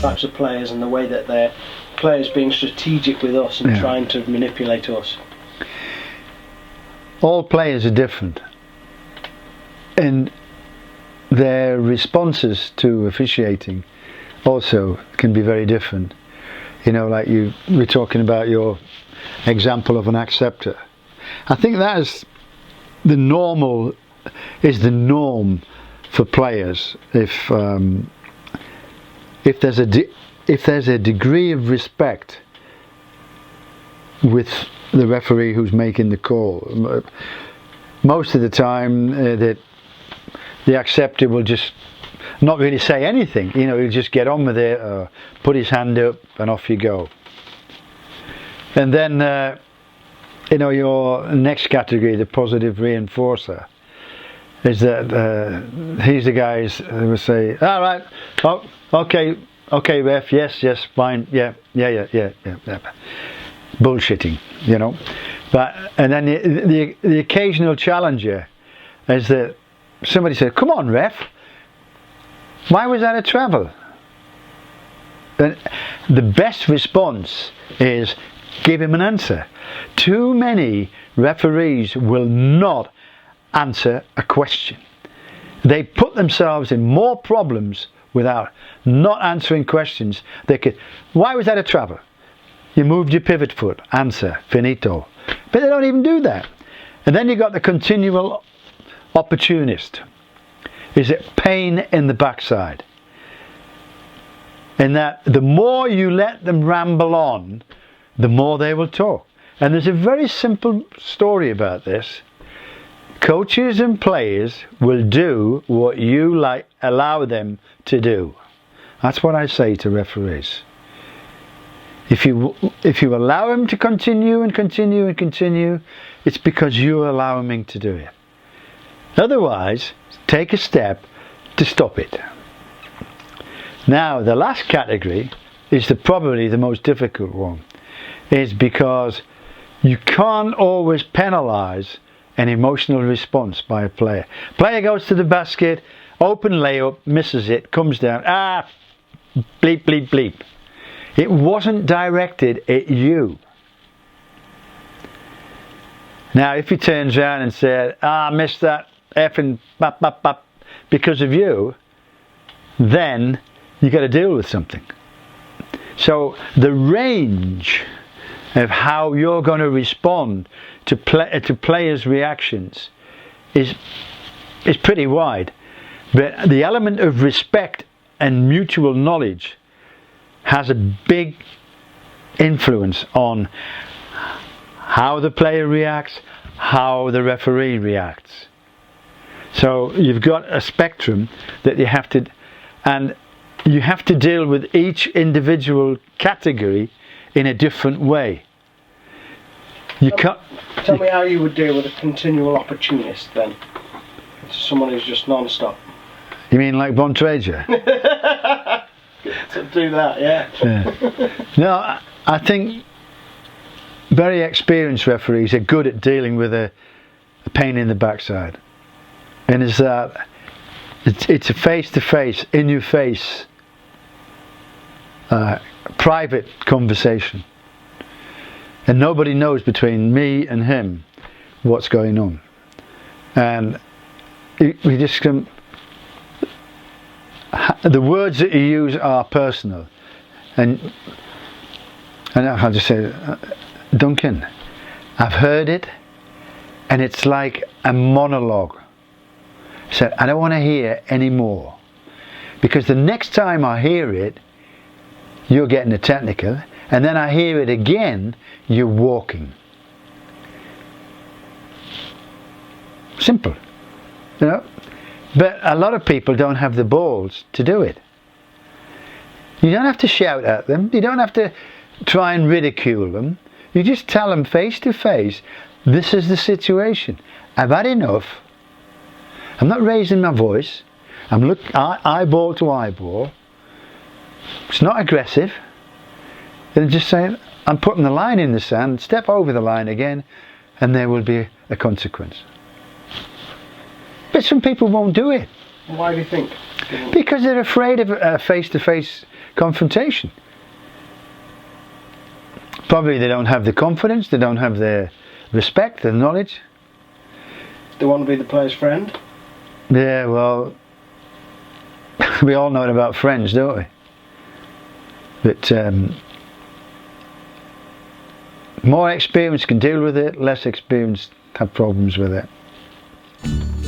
types of players and the way that they're players being strategic with us and trying to manipulate us? All players are different, and their responses to officiating also can be very different. You know, like you were talking about your example of an acceptor. I think that is the norm for players. If there's a degree of respect with the referee who's making the call, most of the time that the acceptor will just not really say anything. You know, he'll just get on with it, put his hand up, and off you go. And then you know, your next category, the positive reinforcer, is that he's the guys who will say, all right, oh, okay, ref, yes, fine, yeah. Bullshitting, you know. And then the occasional challenger is that somebody said, come on, ref, why was that a travel? And the best response is give him an answer. Too many referees will not answer a question. They put themselves in more problems without not answering questions. Why was that a travel? You moved your pivot foot. Answer. Finito. But they don't even do that. And then you got the continual opportunist. Is it pain in the backside? And that the more you let them ramble on, the more they will talk. And there's a very simple story about this. Coaches and players will do what you allow them to do. That's what I say to referees. If you allow him to continue, it's because you allow him to do it. Otherwise, take a step to stop it. Now, the last category is probably the most difficult one, is because you can't always penalise an emotional response by a player. Player goes to the basket, open layup, misses it, comes down, bleep, bleep, bleep. It wasn't directed at you. Now, if he turns around and said, I missed that effing bap, bap, bap because of you, then you got to deal with something. So the range of how you're going to respond to players' reactions is pretty wide. But the element of respect and mutual knowledge has a big influence on how the player reacts, how the referee reacts. So you've got a spectrum that you have to, and you have to deal with each individual category in a different way. Tell me how you would deal with a continual opportunist then. Someone who's just non-stop. You mean like Bontrager? To do that, yeah. No, I think very experienced referees are good at dealing with a pain in the backside. And it's a face-to-face, in-your-face, private conversation. And nobody knows between me and him what's going on. And we just can... The words that you use are personal. And I'll just say, Duncan, I've heard it, and it's like a monologue. I said, I don't want to hear any more. Because the next time I hear it, you're getting a technical, and then I hear it again, you're walking. Simple, you know. But a lot of people don't have the balls to do it. You don't have to shout at them. You don't have to try and ridicule them. You just tell them face to face, this is the situation. I've had enough. I'm not raising my voice. I'm eyeball to eyeball. It's not aggressive. Then just saying, I'm putting the line in the sand, step over the line again, and there will be a consequence. But some people won't do it. Why do you think? Because they're afraid of a face-to-face confrontation. Probably they don't have the confidence, they don't have the respect, the knowledge. They want to be the player's friend. Yeah, well, we all know it about friends, don't we? But more experienced can deal with it, less experienced have problems with it.